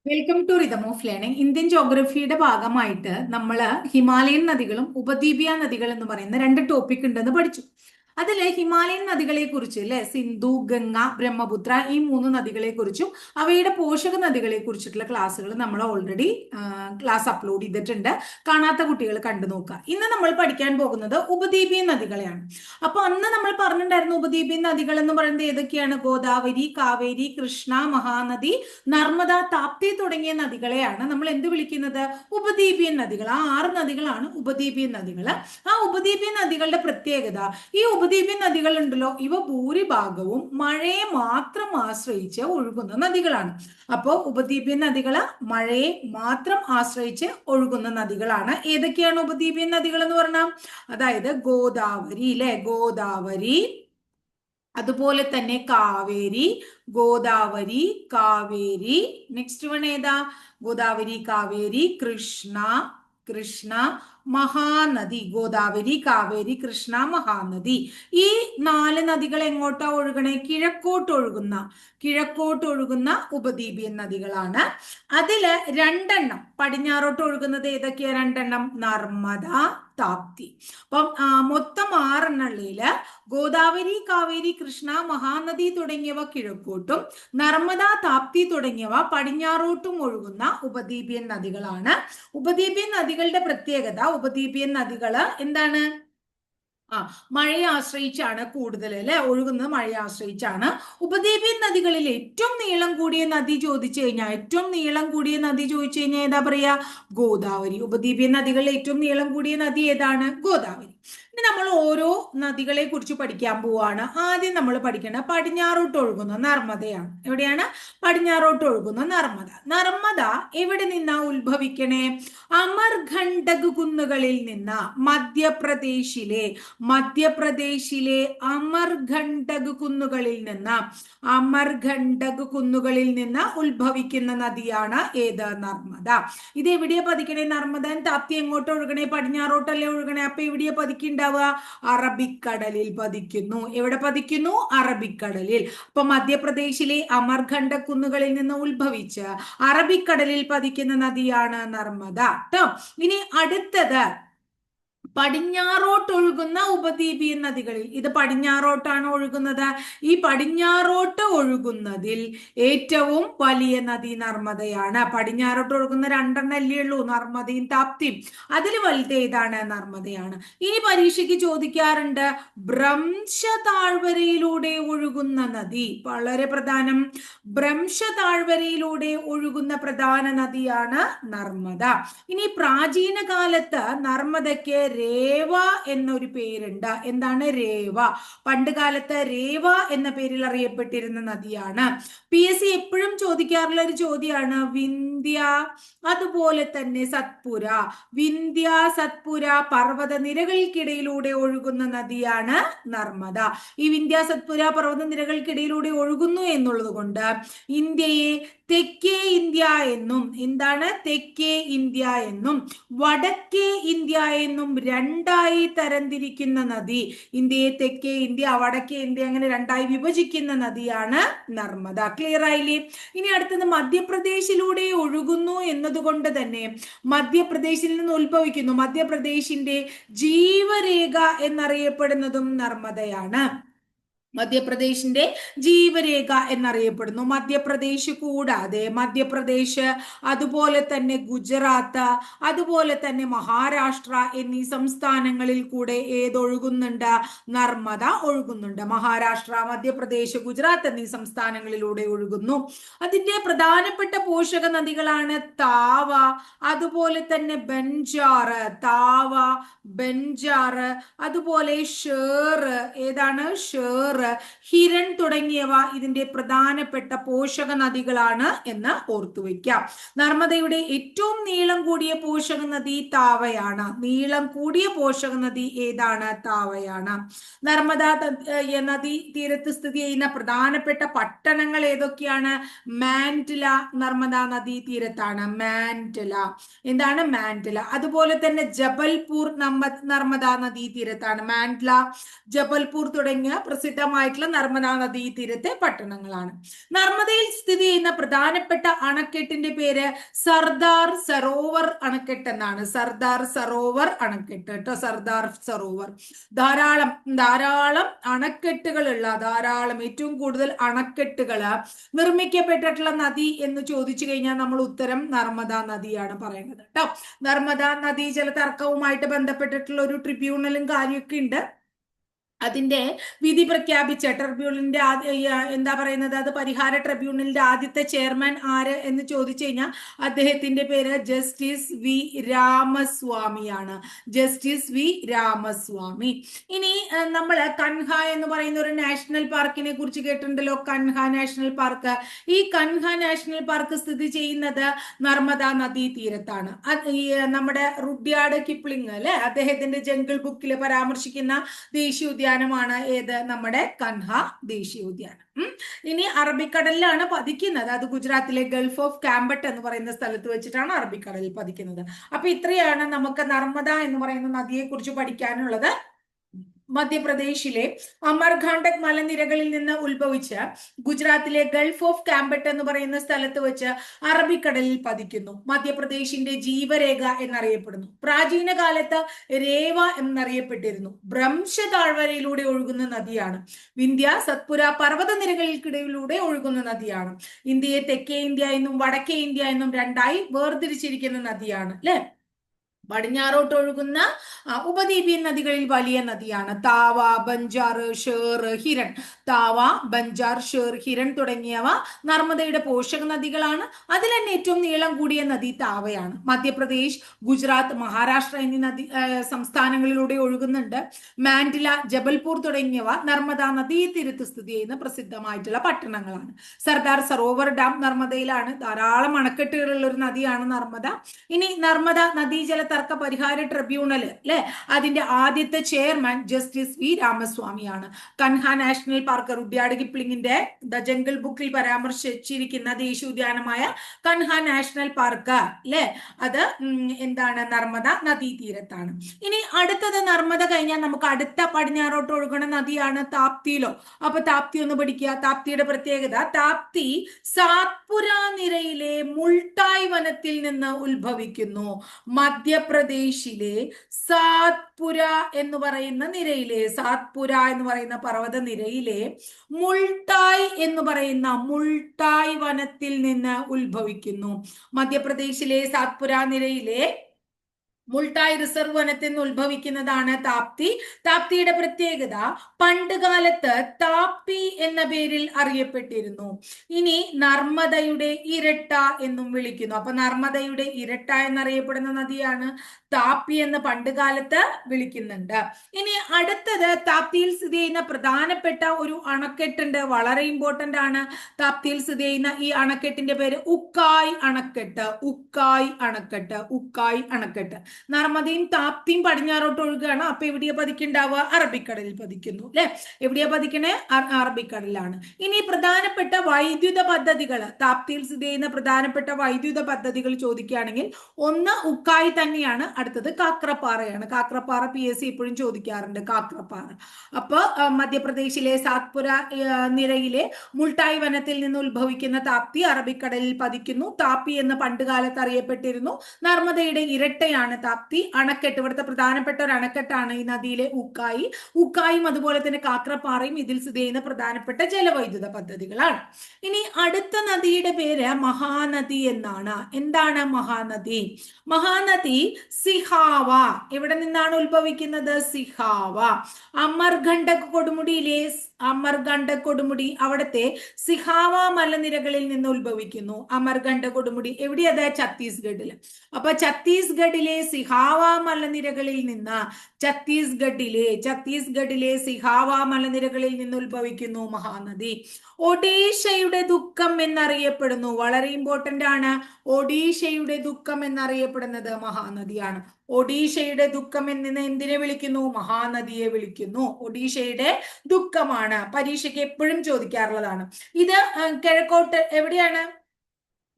Welcome to rhythm of learning. Indian ജോഗ്രഫിയുടെ ഭാഗമായിട്ട് നമ്മൾ ഹിമാലയൻ നദികളും ഉപദ്വീപീയ നദികൾ എന്ന് പറയുന്ന രണ്ട് ടോപ്പിക് ഉണ്ടെന്ന് പഠിച്ചു. അതിൽ ഹിമാലയൻ നദികളെ കുറിച്ച് അല്ലെ, സിന്ധു, ഗംഗ, ബ്രഹ്മപുത്ര ഈ മൂന്ന് നദികളെ കുറിച്ചും അവയുടെ പോഷക നദികളെ കുറിച്ചിട്ടുള്ള ക്ലാസ്സുകൾ നമ്മൾ ഓൾറെഡി ക്ലാസ് അപ്ലോഡ് ചെയ്തിട്ടുണ്ട്. കാണാത്ത കുട്ടികൾ കണ്ടു നോക്കുക. ഇന്ന് നമ്മൾ പഠിക്കാൻ പോകുന്നത് ഉപദ്വീപീയ നദികളെയാണ്. അപ്പൊ അന്ന് നമ്മൾ പറഞ്ഞിട്ടുണ്ടായിരുന്നു ഉപദ്വീപീയ നദികൾ എന്ന് പറയുന്നത് ഏതൊക്കെയാണ്? ഗോദാവരി, കാവേരി, കൃഷ്ണ, മഹാനദി, നർമ്മദ, താപ്തി തുടങ്ങിയ നദികളെയാണ് നമ്മൾ എന്ത് വിളിക്കുന്നത്? ഉപദ്വീപീയൻ നദികൾ. ആ 6 നദികളാണ് ഉപദ്വീപീയൻ നദികൾ. ആ ഉപദ്വീപീയ നദികളുടെ പ്രത്യേകത, ഈ ഉപദ്വീപീയ നദികൾ ഉണ്ടല്ലോ, ഇവ ഭൂരിഭാഗവും മഴയെ മാത്രം ആശ്രയിച്ച് ഒഴുകുന്ന നദികളാണ്. അപ്പോൾ ഉപദ്വീപീയ നദികൾ മഴയെ മാത്രം ആശ്രയിച്ച് ഒഴുകുന്ന നദികളാണ്. ഏതൊക്കെയാണ് ഉപദ്വീപീയ നദികൾ എന്ന് പറഞ്ഞാൽ? അതായത് ഗോദാവരി അല്ലെ, ഗോദാവരി, അതുപോലെ തന്നെ കാവേരി, ഗോദാവരി, കാവേരി. നെക്സ്റ്റ് വൺ ഏതാ? ഗോദാവരി, കാവേരി, കൃഷ്ണ, മഹാനദി. ഗോദാവരി, കാവേരി, കൃഷ്ണ, മഹാനദി. ഈ 4 നദികൾ എങ്ങോട്ടാ ഒഴുകണേ? കിഴക്കോട്ട് ഒഴുകുന്ന ഉപദ്വീപീയൻ നദികളാണ്. അതില് 2 പടിഞ്ഞാറോട്ട് ഒഴുകുന്നത് ഏതൊക്കെയാ? 2 നർമ്മദ, താപ്തി. അപ്പം മൊത്തം 6 ഗോദാവരി, കാവേരി, കൃഷ്ണ, മഹാനദി തുടങ്ങിയവ കിഴക്കോട്ടും നർമ്മദ, താപ്തി തുടങ്ങിയവ പടിഞ്ഞാറോട്ടും ഒഴുകുന്ന ഉപദ്വീപീയൻ നദികളാണ്. ഉപദ്വീപീയൻ നദികളുടെ പ്രത്യേകത, ഉപദ്വീപീയൻ നദികള് എന്താണ്? മഴയെ ആശ്രയിച്ചാണ് കൂടുതൽ അല്ലെ ഒഴുകുന്നത്, മഴയെ ആശ്രയിച്ചാണ്. ഉപദ്വീപീയൻ നദികളിൽ ഏറ്റവും നീളം കൂടിയ നദി ചോദിച്ചു കഴിഞ്ഞാൽ ഏതാ പറയാ? ഗോദാവരി. ഉപദ്വീപീയൻ നദികളിൽ ഏറ്റവും നീളം കൂടിയ നദി ഏതാണ്? ഗോദാവരി. ഇനി നമ്മൾ ഓരോ നദികളെ കുറിച്ച് പഠിക്കാൻ പോവാണ്. ആദ്യം നമ്മൾ പഠിക്കേണ്ട പടിഞ്ഞാറോട്ട് ഒഴുകുന്ന നർമ്മദയാണ്. എവിടെയാണ്? പടിഞ്ഞാറോട്ട് ഒഴുകുന്ന നർമ്മദ എവിടെ നിന്നാ ഉത്ഭവിക്കണേ? അമർഖണ്ഡക് കുന്നുകളിൽ നിന്ന്, മധ്യപ്രദേശിലെ അമർഖണ്ഡക് കുന്നുകളിൽ നിന്ന് ഉത്ഭവിക്കുന്ന നദിയാണ് ഏത്? നർമ്മദ. ഇത് എവിടെയാ പതിക്കണേ? നർമ്മദ താപ്തി എങ്ങോട്ട് ഒഴുകണേ? പടിഞ്ഞാറോട്ടല്ലേ ഒഴുകണേ. അപ്പൊ എവിടെയാ പതിക്കുണ്ടാവുക? അറബിക്കടലിൽ പതിക്കുന്നു. എവിടെ പതിക്കുന്നു? അറബിക്കടലിൽ. അപ്പൊ മധ്യപ്രദേശിലെ അമർഖണ്ഡ കുന്നുകളിൽ നിന്ന് ഉത്ഭവിച്ച് അറബിക്കടലിൽ പതിക്കുന്ന നദിയാണ് നർമ്മദ. ട്ടോ. ഇനി അടുത്തത് പടിഞ്ഞാറോട്ട് ഒഴുകുന്ന ഉപദ്വീപീയൻ നദികളിൽ. ഇത് പടിഞ്ഞാറോട്ടാണ് ഒഴുകുന്നത്. ഈ പടിഞ്ഞാറോട്ട് ഒഴുകുന്നതിൽ ഏറ്റവും വലിയ നദി നർമ്മദയാണ്. പടിഞ്ഞാറോട്ട് ഒഴുകുന്ന 2 അല്ലേ ഉള്ളൂ, നർമ്മദയും താപ്തിയും. അതിൽ വലുത് ഏതാണ്? നർമ്മദയാണ്. ഇനി പരീക്ഷയ്ക്ക് ചോദിക്കാറുണ്ട്, ഭ്രംശ താഴ്വരയിലൂടെ ഒഴുകുന്ന നദി. വളരെ പ്രധാനം. ഭ്രംശ താഴ്വരയിലൂടെ ഒഴുകുന്ന പ്രധാന നദിയാണ് നർമ്മദ. ഇനി പ്രാചീന കാലത്ത് നർമ്മദയ്ക്ക് രേവ എന്നൊരു പേരുണ്ട്. എന്താണ് രേവ? പണ്ട് കാലത്ത് രേവ എന്ന പേരിൽ അറിയപ്പെട്ടിരുന്ന നദിയാണ്. PSC എപ്പോഴും ചോദിക്കാറുള്ള ഒരു ചോദ്യമാണ് വിന്ധ്യ, അതുപോലെ തന്നെ സത്പുര. വിന്ധ്യ, സത്പുര പർവ്വത നിരകൾക്കിടയിലൂടെ ഒഴുകുന്ന നദിയാണ് നർമ്മദ. ഈ വിന്ധ്യ, സത്പുര പർവ്വത നിരകൾക്കിടയിലൂടെ ഒഴുകുന്നു എന്നുള്ളത് കൊണ്ട് ഇന്ത്യയെ തെക്കേ ഇന്ത്യ എന്നും, എന്താണ്? തെക്കേ ഇന്ത്യ എന്നും വടക്കേ ഇന്ത്യ എന്നും 2ആയി തരംതിരിക്കുന്ന നദി. ഇന്ത്യയെ തെക്കേ ഇന്ത്യ, വടക്കേ ഇന്ത്യ അങ്ങനെ 2ആയി വിഭജിക്കുന്ന നദിയാണ് നർമ്മദ. ക്ലിയർ ആയില്ലേ? ഇനി അടുത്തത് മധ്യപ്രദേശിലൂടെ ഒഴുകുന്നു എന്നതുകൊണ്ട് തന്നെ മധ്യപ്രദേശിൽ നിന്ന് ഉത്ഭവിക്കുന്നു. മധ്യപ്രദേശിന്റെ ജീവരേഖ എന്നറിയപ്പെടുന്നതും നർമ്മദയാണ്. മധ്യപ്രദേശിന്റെ ജീവരേഖ എന്നറിയപ്പെടുന്നു. മധ്യപ്രദേശ് കൂടാതെ മധ്യപ്രദേശ്, അതുപോലെ തന്നെ ഗുജറാത്ത്, അതുപോലെ തന്നെ മഹാരാഷ്ട്ര എന്നീ സംസ്ഥാനങ്ങളിൽ കൂടെ ഏതൊഴുകുന്നുണ്ട്? നർമ്മദ ഒഴുകുന്നുണ്ട്. മഹാരാഷ്ട്ര, മധ്യപ്രദേശ്, ഗുജറാത്ത് എന്നീ സംസ്ഥാനങ്ങളിലൂടെ ഒഴുകുന്നു. അതിന്റെ പ്രധാനപ്പെട്ട പോഷക നദികളാണ് താവ, അതുപോലെ തന്നെ ബെഞ്ചാർ, അതുപോലെ ഷേർ. ഏതാണ്? ഷേർ, ഹിരൺ തുടങ്ങിയവ ഇതിന്റെ പ്രധാനപ്പെട്ട പോഷക നദികളാണ് എന്ന് ഓർത്തു വയ്ക്കാം. നർമ്മദയുടെ ഏറ്റവും നീളം കൂടിയ പോഷക നദി താവയാണ്. നീളം കൂടിയ പോഷക നദി ഏതാണ്? താവയാണ്. നർമ്മദ നദി തീരത്ത് സ്ഥിതി ചെയ്യുന്ന പ്രധാനപ്പെട്ട പട്ടണങ്ങൾ ഏതൊക്കെയാണ്? മാൻഡ്ല നർമ്മദ നദീ തീരത്താണ്. എന്താണ്? മാൻഡ്ല. അതുപോലെ തന്നെ ജബൽപൂർ നർമ്മദ നദീ തീരത്താണ്. മാൻഡ്ല, ജബൽപൂർ തുടങ്ങിയ പ്രസിദ്ധമായ പ്രസിദ്ധമായിട്ടുള്ള നർമ്മദാ നദീ തീരത്തെ പട്ടണങ്ങളാണ്. നർമ്മദയിൽ സ്ഥിതി ചെയ്യുന്ന പ്രധാനപ്പെട്ട അണക്കെട്ടിന്റെ പേര് സർദാർ സരോവർ അണക്കെട്ട് എന്നാണ്. സർദാർ സരോവർ അണക്കെട്ട് കേട്ടോ, സർദാർ സരോവർ. ധാരാളം ധാരാളം അണക്കെട്ടുകളുള്ള, ധാരാളം ഏറ്റവും കൂടുതൽ അണക്കെട്ടുകൾ നിർമ്മിക്കപ്പെട്ടിട്ടുള്ള നദി എന്ന് ചോദിച്ചു കഴിഞ്ഞാൽ നമ്മൾ ഉത്തരം നർമ്മദാ നദിയാണ് പറയുന്നത് കേട്ടോ. നർമ്മദാ നദീജല തർക്കവുമായിട്ട് ബന്ധപ്പെട്ടിട്ടുള്ള ഒരു ട്രിബ്യൂണലും കാര്യമൊക്കെ ഉണ്ട്. അതിന്റെ വിധി പ്രഖ്യാപിച്ച ട്രിബ്യൂണലിന്റെ എന്താ പറയുന്നത്, അത് പരിഹാര ട്രിബ്യൂണലിന്റെ ആദ്യത്തെ ചെയർമാൻ ആര് എന്ന് ചോദിച്ചു കഴിഞ്ഞാൽ അദ്ദേഹത്തിന്റെ പേര് ജസ്റ്റിസ് വി രാമസ്വാമിയാണ്. Justice V Ramaswamy. ഇനി നമ്മൾ കൻഹ എന്ന് പറയുന്ന ഒരു നാഷണൽ പാർക്കിനെ കുറിച്ച് കേട്ടിട്ടുണ്ടല്ലോ, കൻഹ നാഷണൽ പാർക്ക്. ഈ കൻഹ നാഷണൽ പാർക്ക് സ്ഥിതി ചെയ്യുന്നത് നർമ്മദാ നദീ തീരത്താണ്. നമ്മുടെ റുഡ്യാർഡ് കിപ്ലിംഗ് അല്ലെ, അദ്ദേഹത്തിന്റെ ജംഗിൾ ബുക്കിൽ പരാമർശിക്കുന്ന ദേശീയോദ്യാനമാണ് ഏത്, നമ്മുടെ കൻഹ ദേശീയോദ്യാനം. ഇനി അറബിക്കടലിലാണ് പതിക്കുന്നത്. അത് ഗുജറാത്തിലെ ഗൾഫ് ഓഫ് കാമ്പട്ട് എന്ന് പറയുന്ന സ്ഥലത്ത് വെച്ചിട്ടാണ് അറബിക്കടലിൽ പതിക്കുന്നത്. അപ്പൊ ഇത്രയാണ് നമുക്ക് നർമ്മദ എന്ന് പറയുന്ന നദിയെ കുറിച്ച് പഠിക്കാനുള്ളത്. മധ്യപ്രദേശിലെ അമർഖണ്ഡക് മലനിരകളിൽ നിന്ന് ഉത്ഭവിച്ച് ഗുജറാത്തിലെ ഗൾഫ് ഓഫ് കാമ്പട്ട് എന്ന് പറയുന്ന സ്ഥലത്ത് വെച്ച് അറബിക്കടലിൽ പതിക്കുന്നു. മധ്യപ്രദേശിന്റെ ജീവരേഖ എന്നറിയപ്പെടുന്നു. പ്രാചീന കാലത്ത് രേവ എന്നറിയപ്പെട്ടിരുന്നു. ഭ്രംശ താഴ്വരയിലൂടെ ഒഴുകുന്ന നദിയാണ്. വിന്ധ്യ സത്പുര പർവ്വതനിരകൾക്കിടയിലൂടെ ഒഴുകുന്ന നദിയാണ്. ഇന്ത്യയെ തെക്കേ ഇന്ത്യ എന്നും വടക്കേ ഇന്ത്യ എന്നും രണ്ടായി വേർതിരിച്ചിരിക്കുന്ന നദിയാണ് അല്ലെ. പടിഞ്ഞാറോട്ട് ഒഴുകുന്ന ഉപദ്വീപിയൻ നദികളിൽ വലിയ നദിയാണ്. താവ, ബഞ്ചാർ, ഷേർ, ഹിരൺ. താവ, ബഞ്ചാർ, ഷേർ, ഹിരൺ തുടങ്ങിയവ നർമ്മദയുടെ പോഷക നദികളാണ്. അതിൽ തന്നെ ഏറ്റവും നീളം കൂടിയ നദി താവയാണ്. മധ്യപ്രദേശ്, ഗുജറാത്ത്, മഹാരാഷ്ട്ര എന്നീ നദി സംസ്ഥാനങ്ങളിലൂടെ ഒഴുകുന്നുണ്ട്. മാൻഡില, ജബൽപൂർ തുടങ്ങിയവ നർമ്മദാ നദീ തീരത്ത് സ്ഥിതി ചെയ്യുന്ന പ്രസിദ്ധമായിട്ടുള്ള പട്ടണങ്ങളാണ്. സർദാർ സരോവർ ഡാം നർമ്മദയിലാണ്. ധാരാളം അണക്കെട്ടുകളുള്ള ഒരു നദിയാണ് നർമ്മദ. ഇനി നർമ്മദ നദീജല തർക്ക പരിഹാര ട്രിബ്യൂണൽ അല്ലെ, അതിന്റെ ആദ്യത്തെ ചെയർമാൻ ജസ്റ്റിസ് വി രാമസ്വാമിയാണ്. കൻഹ നാഷണൽ പാർക്ക് റുഡ്യാർഡ് കിപ്ലിംഗിന്റെ ദ ജംഗിൾ ബുക്കിൽ പരാമർശിച്ചിരിക്കുന്ന ദേശീയോദ്യാനമായ കൻഹ നാഷണൽ പാർക്ക് അല്ലെ, അത് എന്താണ്, നർമ്മദ നദീ തീരത്താണ്. ഇനി അടുത്തത് നർമ്മദ കഴിഞ്ഞാൽ നമുക്ക് അടുത്ത പടിഞ്ഞാറോട്ട് ഒഴുകണ നദിയാണ് താപ്തിയിലോ. അപ്പൊ താപ്തി ഒന്ന് പഠിക്കുക. താപ്തിയുടെ പ്രത്യേകത, താപ്തി സാത്പുര നിരയിലെ മുൾട്ടായ് വനത്തിൽ നിന്ന് ഉത്ഭവിക്കുന്നു. മധ്യപ്രദേശിലെ സാത്പുര എന്ന് പറയുന്ന നിരയിലെ, സാത്പുര എന്ന് പറയുന്ന പർവ്വത നിരയിലെ മുൾട്ടായ് എന്ന് പറയുന്ന മുൾട്ടായ് വനത്തിൽ നിന്ന് ഉത്ഭവിക്കുന്നു. മധ്യപ്രദേശിലെ സാത്പുര നിരയിലെ മുൾട്ടായ് റിസർവ് വനത്തിൽ നിന്ന് ഉത്ഭവിക്കുന്നതാണ് താപ്തി. താപ്തിയുടെ പ്രത്യേകത, പണ്ട് കാലത്ത് താപ്പി എന്ന പേരിൽ അറിയപ്പെട്ടിരുന്നു. ഇനി നർമ്മദയുടെ ഇരട്ട എന്നും വിളിക്കുന്നു. അപ്പൊ നർമ്മദയുടെ ഇരട്ട എന്നറിയപ്പെടുന്ന നദിയാണ് താപ്പി എന്ന് പണ്ട് കാലത്ത് വിളിക്കുന്നുണ്ട്. ഇനി അടുത്തത് താപ്തിയിൽ സ്ഥിതി ചെയ്യുന്ന പ്രധാനപ്പെട്ട ഒരു അണക്കെട്ടുണ്ട്, വളരെ ഇമ്പോർട്ടന്റ് ആണ്. താപ്തിയിൽ സ്ഥിതി ചെയ്യുന്ന ഈ അണക്കെട്ടിന്റെ പേര് ഉക്കായ് അണക്കെട്ട്. ഉക്കായ് അണക്കെട്ട്, ഉക്കായ് അണക്കെട്ട്. നർമ്മദയും താപ്തിയും പടിഞ്ഞാറോട്ട് ഒഴുകുകയാണ്. അപ്പൊ എവിടെയാ പതിക്കുണ്ടാവുക, അറബിക്കടലിൽ പതിക്കുന്നു അല്ലെ. എവിടെയാ പതിക്കണേ, അറബിക്കടലിലാണ്. ഇനി പ്രധാനപ്പെട്ട വൈദ്യുത പദ്ധതികൾ, താപ്തിയിൽ സ്ഥിതി ചെയ്യുന്ന പ്രധാനപ്പെട്ട വൈദ്യുത പദ്ധതികൾ ചോദിക്കുകയാണെങ്കിൽ ഒന്ന് ഉക്കായ് തന്നെയാണ്, അടുത്തത് കാക്രപ്പാറയാണ്. കാക്രപ്പാറ PSC എപ്പോഴും ചോദിക്കാറുണ്ട്, കാക്രപ്പാറ. അപ്പൊ മധ്യപ്രദേശിലെ സാത്പുര നിരയിലെ മുൾട്ടായ് വനത്തിൽ നിന്ന് ഉത്ഭവിക്കുന്ന താപ്തി അറബിക്കടലിൽ പതിക്കുന്നു. താപ്പി എന്ന് പണ്ടുകാലത്ത് അറിയപ്പെട്ടിരുന്നു. നർമ്മദയുടെ ഇരട്ടയാണ് താപ്തി. അണക്കെട്ട്, ഇവിടുത്തെ പ്രധാനപ്പെട്ട ഒരു അണക്കെട്ടാണ് ഈ നദിയിലെ ഉക്കായി. ഉക്കായും അതുപോലെ തന്നെ കാക്രപ്പാറയും ഇതിൽ സ്ഥിതി ചെയ്യുന്ന പ്രധാനപ്പെട്ട ജലവൈദ്യുത പദ്ധതികളാണ്. ഇനി അടുത്ത നദിയുടെ പേര് മഹാനദി എന്നാണ്. എന്താണ് മഹാനദി? മഹാനദി സിഹാവ. എവിടെ നിന്നാണ് ഉത്ഭവിക്കുന്നത്? സിഹാവ. അമർഖണ്ഡക് കൊടുമുടിയിലെ, അമർഖണ്ഡക് കൊടുമുടി അവിടുത്തെ സിഹാവ മലനിരകളിൽ നിന്ന് ഉത്ഭവിക്കുന്നു. അമർഖണ്ഡ കൊടുമുടി എവിടെയത്? ഛത്തീസ്ഗഡിൽ. അപ്പൊ ഛത്തീസ്ഗഡിലെ സിഹാവ മലനിരകളിൽ നിന്ന്, ഛത്തീസ്ഗഡിലെ സിഹാവ മലനിരകളിൽ നിന്ന് ഉത്ഭവിക്കുന്നു മഹാനദി. ഒഡീഷയുടെ ദുഃഖം എന്നറിയപ്പെടുന്നു, വളരെ ഇമ്പോർട്ടന്റ് ആണ്. ഒഡീഷയുടെ ദുഃഖം എന്നറിയപ്പെടുന്നത് മഹാനദിയാണ്. ഒഡീഷയുടെ ദുഃഖം എന്ന് എന്തിനെ വിളിക്കുന്നു? മഹാനദിയെ വിളിക്കുന്നു. ഒഡീഷയുടെ ദുഃഖമാണ്, പരീക്ഷയ്ക്ക് എപ്പോഴും ചോദിക്കാറുള്ളതാണ്. ഇത് കിഴക്കോട്ട് എവിടെയാണ്?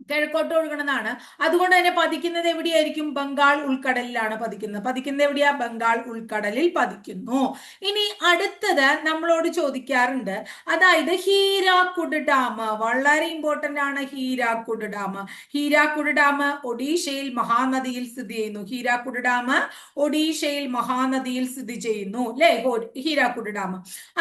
കിഴക്കോട്ട് ഒഴുകണതാണ്. അതുകൊണ്ട് തന്നെ പതിക്കുന്നത് എവിടെയായിരിക്കും? ബംഗാൾ ഉൾക്കടലിലാണ് പതിക്കുന്നത് എവിടെയാ? ബംഗാൾ ഉൾക്കടലിൽ പതിക്കുന്നു. ഇനി അടുത്തത് നമ്മളോട് ചോദിക്കാറുണ്ട്, അതായത് ഹീരാക്കുഡ് ഡാം. വളരെ ഇമ്പോർട്ടന്റ് ആണ് ഹീരാക്കുഡ് ഡാം. ഹീരാക്കുഡ് ഡാം ഒഡീഷയിൽ മഹാനദിയിൽ സ്ഥിതി ചെയ്യുന്നു. ഹീരാക്കുഡ് ഡാം ഒഡീഷയിൽ മഹാനദിയിൽ സ്ഥിതി ചെയ്യുന്നു അല്ലെ, ഹീരാക്കുഡ് ഡാം.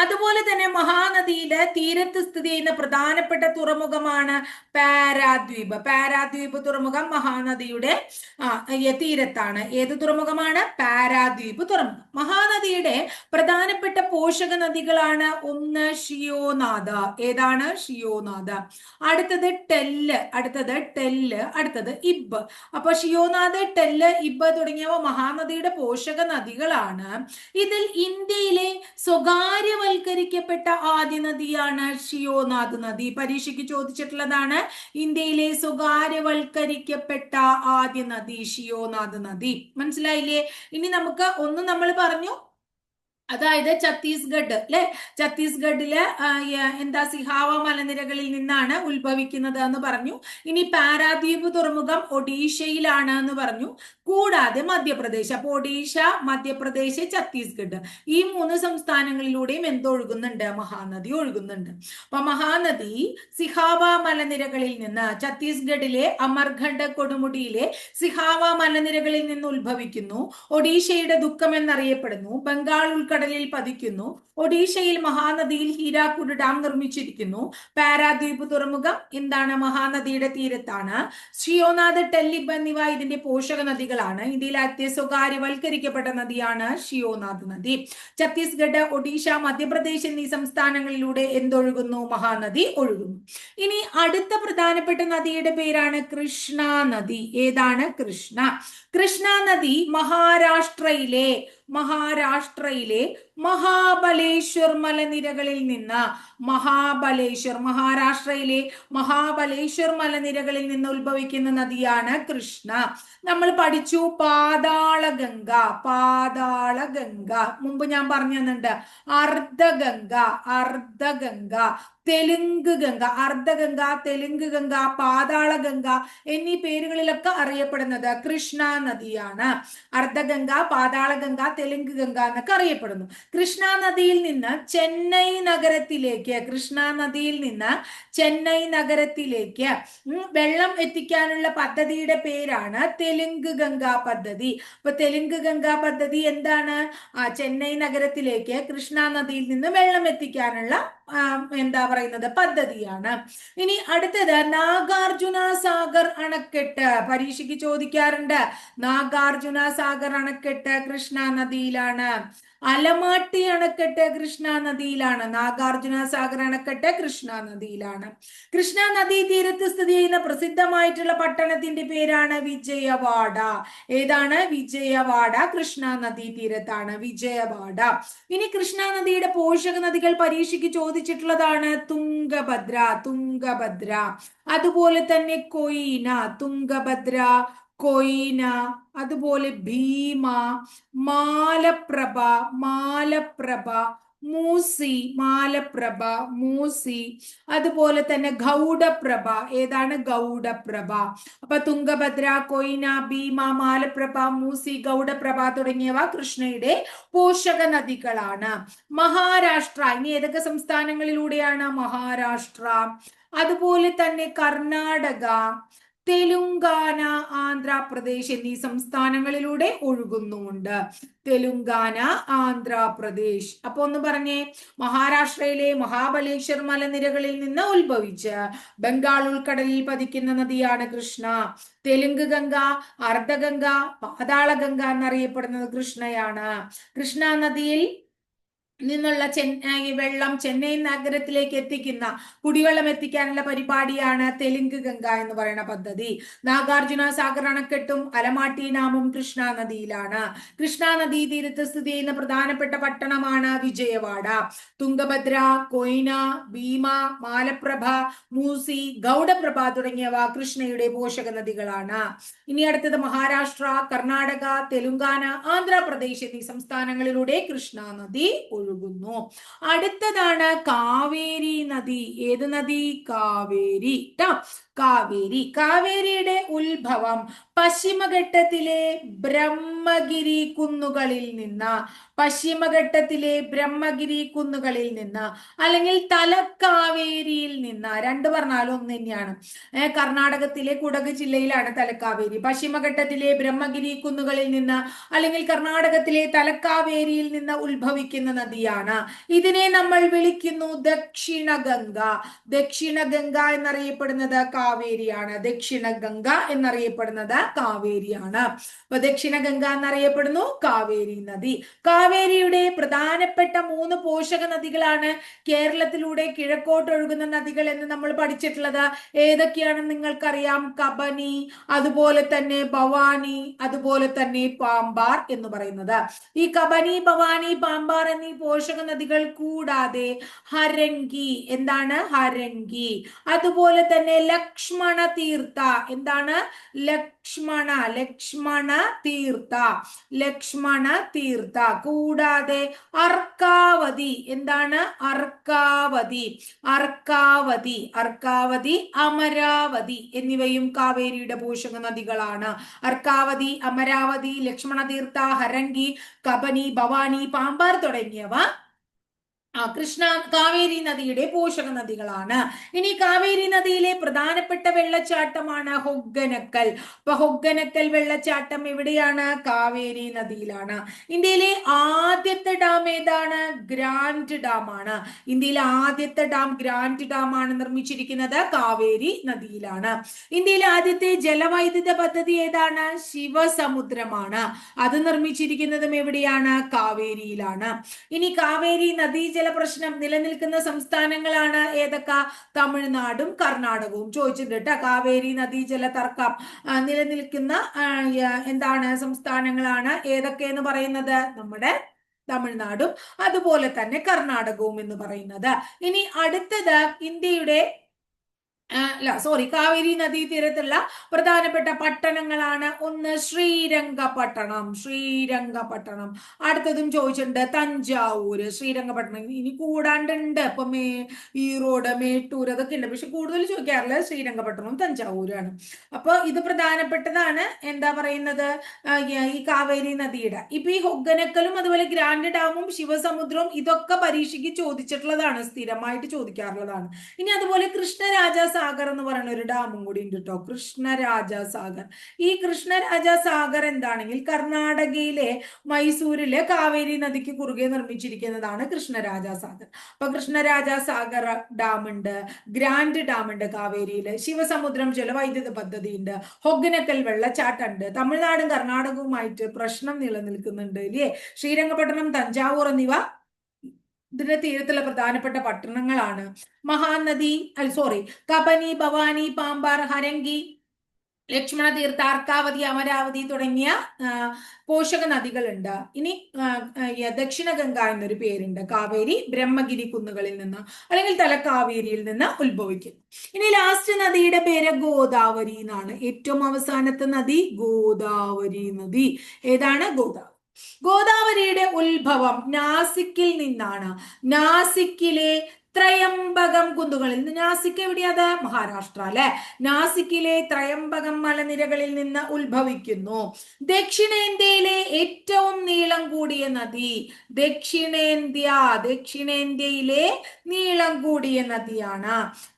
അതുപോലെ തന്നെ മഹാനദിയിലെ തീരത്ത് സ്ഥിതി ചെയ്യുന്ന പ്രധാനപ്പെട്ട തുറമുഖമാണ് പാരാദ്വീപ്. പാരാദ്വീപ് തുറമുഖം മഹാനദിയുടെ തീരത്താണ്. ഏത് തുറമുഖമാണ്? പാരാദ്വീപ് തുറമുഖം. മഹാനദിയുടെ പ്രധാനപ്പെട്ട പോഷക നദികളാണ് ഒന്ന് ഷിയോനാഥ. ഏതാണ്? ഷിയോനാഥ. അടുത്തത് ടെല്ല്, അടുത്തത് ഇബ്. അപ്പൊ ഷിയോനാഥ്, ടെല്ല്, ഇബ് തുടങ്ങിയവ മഹാനദിയുടെ പോഷക നദികളാണ്. ഇതിൽ ഇന്ത്യയിലെ സ്വകാര്യവൽക്കരിക്കപ്പെട്ട ആദ്യ നദിയാണ് ഷിയോനാഥ് നദി. പരീക്ഷയ്ക്ക് ചോദിച്ചിട്ടുള്ളതാണ്. ഇന്ത്യയിലെ സ്വകാര്യവൽക്കരിക്കപ്പെട്ട ആദ്യ നദി ഷിയോനാഥ് നദി. മനസ്സിലായില്ലേ? ഇനി നമുക്ക് ഒന്ന് നമ്മൾ പറഞ്ഞു, അതായത് ഛത്തീസ്ഗഡ് അല്ലെ, ഛത്തീസ്ഗഡില് എന്താ സിഹാവ മലനിരകളിൽ നിന്നാണ് ഉത്ഭവിക്കുന്നത് എന്ന് പറഞ്ഞു. ഇനി പാരാദ്വീപ് തുറമുഖം ഒഡീഷയിലാണ് എന്ന് പറഞ്ഞു. കൂടാതെ മധ്യപ്രദേശ്, അപ്പൊ ഒഡീഷ, മധ്യപ്രദേശ്, ഛത്തീസ്ഗഡ് ഈ 3 സംസ്ഥാനങ്ങളിലൂടെയും എന്തൊഴുകുന്നുണ്ട്? മഹാനദി ഒഴുകുന്നുണ്ട്. അപ്പൊ മഹാനദി സിഹാവ മലനിരകളിൽ നിന്ന്, ഛത്തീസ്ഗഡിലെ അമർഖണ്ഡ് കൊടുമുടിയിലെ സിഹാവ മലനിരകളിൽ നിന്ന് ഉത്ഭവിക്കുന്നു. ഒഡീഷയുടെ ദുഃഖം എന്നറിയപ്പെടുന്നു. ബംഗാൾ ഉൾക്കടലിൽ പതിക്കുന്നു. ഒഡീഷയിൽ മഹാനദിയിൽ ഹീരാക്കുഡ് ഡാം നിർമ്മിച്ചിരിക്കുന്നു. പാരാദ്വീപ് തുറമുഖം എന്താണ്? മഹാനദിയുടെ തീരത്താണ്. ഷിയോനാഥ്, ടെല്ലിബ് എന്നിവ ഇതിന്റെ പോഷക നദികളാണ്. ഇന്ത്യയിലെ സ്വകാര്യവൽക്കരിക്കപ്പെട്ട നദിയാണ് ഷിയോനാഥ് നദി. ഛത്തീസ്ഗഡ്, ഒഡീഷ, മധ്യപ്രദേശ് എന്നീ സംസ്ഥാനങ്ങളിലൂടെ എന്തൊഴുകുന്നു? മഹാനദി ഒഴുകുന്നു. ഇനി അടുത്ത പ്രധാനപ്പെട്ട നദിയുടെ പേരാണ് കൃഷ്ണ നദി. ഏതാണ്? കൃഷ്ണ. കൃഷ്ണ നദി മഹാരാഷ്ട്രയിലെ മഹാബലേശ്വർ മലനിരകളിൽ നിന്ന്, മഹാരാഷ്ട്രയിലെ മഹാബലേശ്വർ മലനിരകളിൽ നിന്ന് ഉത്ഭവിക്കുന്ന നദിയാണ് കൃഷ്ണ. നമ്മൾ പഠിച്ചു പാതാളഗംഗ. മുമ്പ് ഞാൻ പറഞ്ഞു തന്നിട്ടുണ്ട്. അർദ്ധഗംഗ, തെലുങ്ക് ഗംഗ, അർദ്ധഗംഗ, തെലുങ്ക് ഗംഗ, പാതാളഗംഗ എന്നീ പേരുകളിലൊക്കെ അറിയപ്പെടുന്നത് കൃഷ്ണ നദിയാണ്. അർദ്ധഗംഗ, പാതാളഗംഗ, തെലുങ്ക് ഗംഗ എന്നൊക്കെ അറിയപ്പെടുന്നു. കൃഷ്ണ നദിയിൽ നിന്ന് ചെന്നൈ നഗരത്തിലേക്ക് വെള്ളം എത്തിക്കാനുള്ള പദ്ധതിയുടെ പേരാണ് തെലുങ്ക് ഗംഗ പദ്ധതി. അപ്പൊ തെലുങ്ക് ഗംഗ പദ്ധതി എന്താണ്? ചെന്നൈ നഗരത്തിലേക്ക് കൃഷ്ണ നദിയിൽ നിന്ന് വെള്ളം എത്തിക്കാനുള്ള എന്താ പറയുന്നത് പദ്ധതിയാണ്. ഇനി അടുത്തത് നാഗാർജുന സാഗർ അണക്കെട്ട്. പരീക്ഷയ്ക്ക് ചോദിക്കാറുണ്ട്. നാഗാർജുന സാഗർ അണക്കെട്ട് കൃഷ്ണ നദിയിലാണ്. അലമാട്ടി അണക്കെട്ട് കൃഷ്ണ നദിയിലാണ്. നാഗാർജുന സാഗർ അണക്കെട്ട് കൃഷ്ണ നദിയിലാണ്. കൃഷ്ണ നദീ തീരത്ത് സ്ഥിതി ചെയ്യുന്ന പ്രസിദ്ധമായിട്ടുള്ള പട്ടണത്തിന്റെ പേരാണ് വിജയവാഡ. ഏതാണ്? വിജയവാഡ കൃഷ്ണ നദീ തീരത്താണ്. വിജയവാഡ. ഇനി കൃഷ്ണ നദിയുടെ പോഷക നദികൾ പരീക്ഷയ്ക്ക് ചോദിച്ചിട്ടുള്ളതാണ് തുംഗഭദ്ര, അതുപോലെ തന്നെ കൊയ്ന, തുംഗഭദ്ര, കൊയ്ന, അതുപോലെ ഭീമ, മാലപ്രഭ, മൂസി, അതുപോലെ തന്നെ ഗൗഡപ്രഭ. ഏതാണ്? ഗൗഡപ്രഭ. അപ്പൊ തുംഗഭദ്ര, കൊയ്ന, ഭീമ, മാലപ്രഭ, മൂസി, ഗൗഡപ്രഭ തുടങ്ങിയവ കൃഷ്ണയുടെ പോഷക നദികളാണ്. മഹാരാഷ്ട്ര. ഇനി ഏതൊക്കെ സംസ്ഥാനങ്ങളിലൂടെയാണ്? മഹാരാഷ്ട്ര, അതുപോലെ തന്നെ കർണാടക, തെലുങ്കാന, ആന്ധ്രാപ്രദേശ് എന്നീ സംസ്ഥാനങ്ങളിലൂടെ ഒഴുകുന്നുണ്ട്. തെലുങ്കാന, ആന്ധ്രാപ്രദേശ്. അപ്പൊ ഒന്ന് പറഞ്ഞേ. മഹാരാഷ്ട്രയിലെ മഹാബലേശ്വർ മലനിരകളിൽ നിന്ന് ഉത്ഭവിച്ച് ബംഗാൾ ഉൾക്കടലിൽ പതിക്കുന്ന നദിയാണ് കൃഷ്ണ. തെലുങ്ക് ഗംഗ, അർദ്ധഗംഗ, പാതാളഗംഗ എന്നറിയപ്പെടുന്നത് കൃഷ്ണയാണ്. കൃഷ്ണ നദിയിൽ നിന്നുള്ള വെള്ളം ചെന്നൈ നഗരത്തിലേക്ക് എത്തിക്കുന്ന, കുടിവെള്ളം എത്തിക്കാനുള്ള പരിപാടിയാണ് തെലുങ്ക് ഗംഗ എന്ന് പറയുന്ന പദ്ധതി. നാഗാർജുന സാഗർ അണക്കെട്ടും അലമാട്ടി ഡാമും കൃഷ്ണ നദിയിലാണ്. കൃഷ്ണ നദീ തീരത്ത് സ്ഥിതി ചെയ്യുന്ന പ്രധാനപ്പെട്ട പട്ടണമാണ് വിജയവാഡ. തുംഗഭദ്ര, കൊയ്ന, ഭീമ, മാലപ്രഭ, മൂസി, ഗൗഡപ്രഭ തുടങ്ങിയവ കൃഷ്ണയുടെ പോഷക നദികളാണ്. ഇനി അടുത്തത് മഹാരാഷ്ട്ര, കർണാടക, തെലുങ്കാന, ആന്ധ്രാപ്രദേശ് എന്നീ സംസ്ഥാനങ്ങളിലൂടെ കൃഷ്ണ നദി ഒഴുകുന്നു. അടുത്തതാണ് കാവേരി നദി. ഏത് നദി? കാവേരി. കാവേരി. കാവേരിയുടെ ഉത്ഭവം പശ്ചിമഘട്ടത്തിലെ ബ്രഹ്മഗിരി കുന്നുകളിൽ നിന്ന്, പശ്ചിമഘട്ടത്തിലെ ബ്രഹ്മഗിരി കുന്നുകളിൽ നിന്ന്, അല്ലെങ്കിൽ തലക്കാവേരിയിൽ നിന്ന്. രണ്ട് പറഞ്ഞാലും ഒന്ന് തന്നെയാണ്. കർണാടകത്തിലെ കുടക് ജില്ലയിലാണ് തലക്കാവേരി. പശ്ചിമഘട്ടത്തിലെ ബ്രഹ്മഗിരി കുന്നുകളിൽ നിന്ന് അല്ലെങ്കിൽ കർണാടകത്തിലെ തലക്കാവേരിയിൽ നിന്ന് ഉത്ഭവിക്കുന്ന നദിയാണ്. ഇതിനെ നമ്മൾ വിളിക്കുന്നു ദക്ഷിണ ഗംഗ. ദക്ഷിണ ഗംഗ എന്നറിയപ്പെടുന്നത് കാവേരിയാണ്. ദക്ഷിണ ഗംഗ എന്നറിയപ്പെടുന്നത് കാവേരിയാണ്. അപ്പൊ ദക്ഷിണ ഗംഗ എന്നറിയപ്പെടുന്നു കാവേരി നദി. കാവേരിയുടെ പ്രധാനപ്പെട്ട 3 പോഷക നദികളാണ് കേരളത്തിലൂടെ കിഴക്കോട്ട് ഒഴുകുന്ന നദികൾ എന്ന് നമ്മൾ പഠിച്ചിട്ടുള്ളത്. ഏതൊക്കെയാണെന്ന് നിങ്ങൾക്കറിയാം. കബനി, അതുപോലെ തന്നെ ഭവാനി, അതുപോലെ തന്നെ പാമ്പാർ എന്ന് പറയുന്നത്. ഈ കബനി, ഭവാനി, പാമ്പാർ എന്നീ പോഷക നദികൾ കൂടാതെ ഹരംഗി, എന്താണ് ഹരംഗി, അതുപോലെ തന്നെ ലക്ഷ്മണ തീർത്ഥ, എന്താണ് ലക്ഷ്മണ തീർത്ഥ, ലക്ഷ്മണ തീർത്ഥ, കൂടാതെ അർക്കാവതി, എന്താണ് അർക്കാവതി, അർക്കാവതി, അമരാവതി എന്നിവയും കാവേരിയുടെ പോഷക നദികളാണ്. അർക്കാവതി, അമരാവതി, ലക്ഷ്മണ തീർത്ഥ, ഹരംഗി, കബനി, ഭവാനി, പാമ്പാർ തുടങ്ങിയവ കാവേരി നദിയുടെ പോഷക നദികളാണ്. ഇനി കാവേരി നദിയിലെ പ്രധാനപ്പെട്ട വെള്ളച്ചാട്ടമാണ് ഹൊഗ്ഗനക്കൽ. അപ്പൊ ഹൊഗ്ഗനക്കൽ വെള്ളച്ചാട്ടം എവിടെയാണ്? കാവേരി നദിയിലാണ്. ഇന്ത്യയിലെ ആദ്യത്തെ ഡാം ഏതാണ്? ഗ്രാൻഡ് ഡാം ആണ്. ഇന്ത്യയിലെ ആദ്യത്തെ ഡാം ഗ്രാൻഡ് ഡാം ആണ് നിർമ്മിച്ചിരിക്കുന്നത് കാവേരി നദിയിലാണ്. ഇന്ത്യയിലെ ആദ്യത്തെ ജലവൈദ്യുത പദ്ധതി ഏതാണ്? ശിവസമുദ്രമാണ്. അത് നിർമ്മിച്ചിരിക്കുന്നതും എവിടെയാണ്? കാവേരിയിലാണ്. ഇനി കാവേരി നദീജല പ്രശ്നം നിലനിൽക്കുന്ന സംസ്ഥാനങ്ങളാണ് ഏതൊക്കെ? തമിഴ്നാടും കർണാടകവും. ചോദിച്ചിട്ടുണ്ട് കാവേരി നദീജല തർക്കം നിലനിൽക്കുന്ന എന്താണ് സംസ്ഥാനങ്ങളാണ് ഏതൊക്കെ എന്ന് പറയുന്നത്? നമ്മുടെ തമിഴ്നാടും അതുപോലെ തന്നെ കർണാടകവും എന്ന് പറയുന്നത്. ഇനി അടുത്തത് ഇന്ത്യയുടെ കാവേരി നദീ തീരത്തുള്ള പ്രധാനപ്പെട്ട പട്ടണങ്ങളാണ്. ഒന്ന് ശ്രീരംഗപട്ടണം, അടുത്തതും ചോദിച്ചിട്ടുണ്ട് തഞ്ചാവൂര്, ശ്രീരംഗപട്ടണം. ഇനി കൂടാണ്ടുണ്ട് ഇപ്പൊ ഈറോഡ്, മേട്ടൂർ അതൊക്കെ ഉണ്ട്. പക്ഷെ കൂടുതൽ ചോദിക്കാറില്ല ശ്രീരംഗപട്ടണവും തഞ്ചാവൂരാണ്. അപ്പൊ ഇത് പ്രധാനപ്പെട്ടതാണ്. എന്താ പറയുന്നത്? ഈ കാവേരി നദിയുടെ. ഇപ്പൊ ഈ ഹൊഗ്ഗനക്കലും അതുപോലെ ഗ്രാൻഡ് ഡാമും ശിവസമുദ്രവും ഇതൊക്കെ പരീക്ഷയ്ക്ക് ചോദിച്ചിട്ടുള്ളതാണ്, സ്ഥിരമായിട്ട് ചോദിക്കാറുള്ളതാണ്. ഇനി അതുപോലെ കൃഷ്ണരാജ സാഗർ എന്ന് പറയുന്ന ഒരു ഡാമും കൂടി ഉണ്ട് കേട്ടോ, കൃഷ്ണരാജ സാഗർ. ഈ കൃഷ്ണരാജ സാഗർ എന്താണെങ്കിൽ കർണാടകയിലെ മൈസൂരിലെ കാവേരി നദിക്ക് കുറുകെ നിർമ്മിച്ചിരിക്കുന്നതാണ് കൃഷ്ണരാജ സാഗർ. അപ്പൊ കൃഷ്ണരാജ സാഗർ ഡാം ഉണ്ട്, ഗ്രാൻഡ് ഡാം ഉണ്ട് കാവേരിയില്, ശിവസമുദ്രം ജലവൈദ്യുത പദ്ധതി ഉണ്ട്, ഹൊഗ്ഗനക്കൽ വെള്ളച്ചാട്ടം ഉണ്ട്. തമിഴ്നാടും കർണാടകവുമായിട്ട് പ്രശ്നം നിലനിൽക്കുന്നുണ്ട് ഇല്ലേ? ശ്രീരംഗപട്ടണം, തഞ്ചാവൂർ എന്നിവ ഇതിന്റെ തീരത്തുള്ള പ്രധാനപ്പെട്ട പട്ടണങ്ങളാണ്. മഹാനദി കബനി, ഭവാനി, പാമ്പാർ, ഹരംഗി, ലക്ഷ്മണ തീർത്ഥ, അർക്കാവതി, അമരാവതി തുടങ്ങിയ പോഷക നദികളുണ്ട്. ഇനി ദക്ഷിണ ഗംഗ എന്നൊരു പേരുണ്ട്. കാവേരി ബ്രഹ്മഗിരി കുന്നുകളിൽ നിന്ന് അല്ലെങ്കിൽ തലക്കാവേരിയിൽ നിന്ന് ഉത്ഭവിക്കുന്നു. ഇനി ലാസ്റ്റ് നദിയുടെ പേര് ഗോദാവരി എന്നാണ്. ഏറ്റവും അവസാനത്തെ നദി ഗോദാവരി നദി. ഏതാണ്? ഗോദാവരി. ഗോദാവരിയുടെ ഉത്ഭവം നാസിക്കിൽ നിന്നാണ്. നാസിക്കിലെ ത്രയംബകം കുന്നുകളിൽ. നാസിക് എവിടെയാത്? മഹാരാഷ്ട്ര അല്ലെ. നാസിക്കിലെ ത്രയംബകം മലനിരകളിൽ നിന്ന് ഉത്ഭവിക്കുന്നു. ദക്ഷിണേന്ത്യയിലെ ഏറ്റവും നീളം കൂടിയ നദി, ദക്ഷിണേന്ത്യയിലെ നീളം കൂടിയ നദിയാണ്.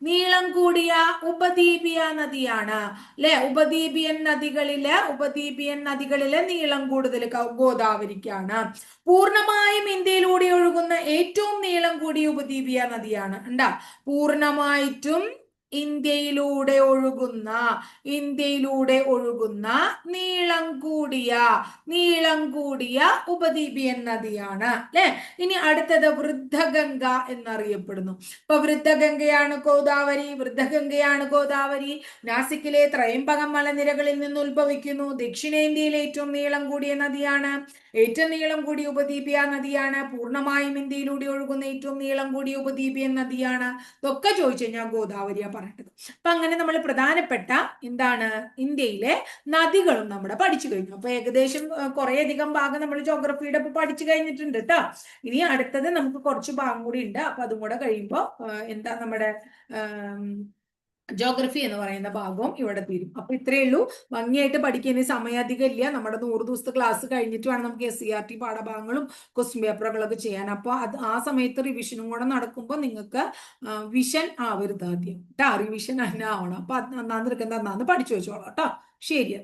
നീളം കൂടിയ ഉപദ്വീപീയ നദിയാണ് അല്ലെ. ഉപദ്വീപിയൻ നദികളിലെ നീളം കൂടുതൽ ഗോദാവരിക്കാണ്. പൂർണ്ണമായും ഇന്ത്യയിലൂടെ ഒഴുകുന്ന ഏറ്റവും നീളം കൂടിയ ഉപദ്വീപീയ നദിയാണ്. പൂർണ്ണമായിട്ടും ഇന്ത്യയിലൂടെ ഒഴുകുന്ന നീളം കൂടിയ ഉപദ്വീപിയൻ നദിയാണ് അല്ലെ. ഇനി അടുത്തത് വൃദ്ധഗംഗ എന്നറിയപ്പെടുന്നു. ഇപ്പൊ വൃദ്ധഗംഗയാണ് ഗോദാവരി. നാസിക്കിലെ ത്രയംബകം മലനിരകളിൽ നിന്ന് ഉത്ഭവിക്കുന്നു. ദക്ഷിണേന്ത്യയിലെ ഏറ്റവും നീളം കൂടിയ നദിയാണ്, ഏറ്റവും നീളം കൂടിയ ഉപദ്വീപീയ നദിയാണ്, പൂർണ്ണമായും ഇന്ത്യയിലൂടെ ഒഴുകുന്ന ഏറ്റവും നീളം കൂടിയ ഉപദ്വീപിയൻ നദിയാണ്. ഇതൊക്കെ ചോദിച്ചു കഴിഞ്ഞാൽ ഗോദാവരിയാ പറഞ്ഞത്. അപ്പൊ അങ്ങനെ നമ്മൾ പ്രധാനപ്പെട്ട ഇന്ത്യയിലെ നദികളും നമ്മുടെ പഠിച്ചു കഴിഞ്ഞു. അപ്പൊ ഏകദേശം കുറെ അധികം ഭാഗം നമ്മൾ ജോഗ്രഫിയുടെ പഠിച്ചു കഴിഞ്ഞിട്ടുണ്ട് കേട്ടോ. ഇനി അടുത്തത് നമുക്ക് കുറച്ച് ഭാഗം കൂടി ഉണ്ട്. അപ്പൊ അതും കൂടെ കഴിയുമ്പോ എന്താ നമ്മുടെ ജോഗ്രഫി എന്ന് പറയുന്ന ഭാഗവും ഇവിടെ തീരും. അപ്പൊ ഇത്രയേ ഉള്ളൂ. ഭംഗിയായിട്ട് പഠിക്കാൻ സമയം ഇല്ല. നമ്മുടെ 100 ദിവസത്തെ ക്ലാസ് കഴിഞ്ഞിട്ട് വേണം നമുക്ക് SCRT പാഠഭാഗങ്ങളും ക്വസ്റ്റ്യൻ പേപ്പറുകളൊക്കെ ചെയ്യാൻ. അപ്പൊ അത് ആ സമയത്ത് റിവിഷനും കൂടെ നടക്കുമ്പോൾ നിങ്ങൾക്ക് വിഷൻ ആവരുത് ആദ്യം കേട്ടോ. റിവിഷൻ തന്നെ ആവണം. അപ്പൊ അത് നന്നാന്ന് പഠിച്ചു വെച്ചോളാം കേട്ടോ. ശരി.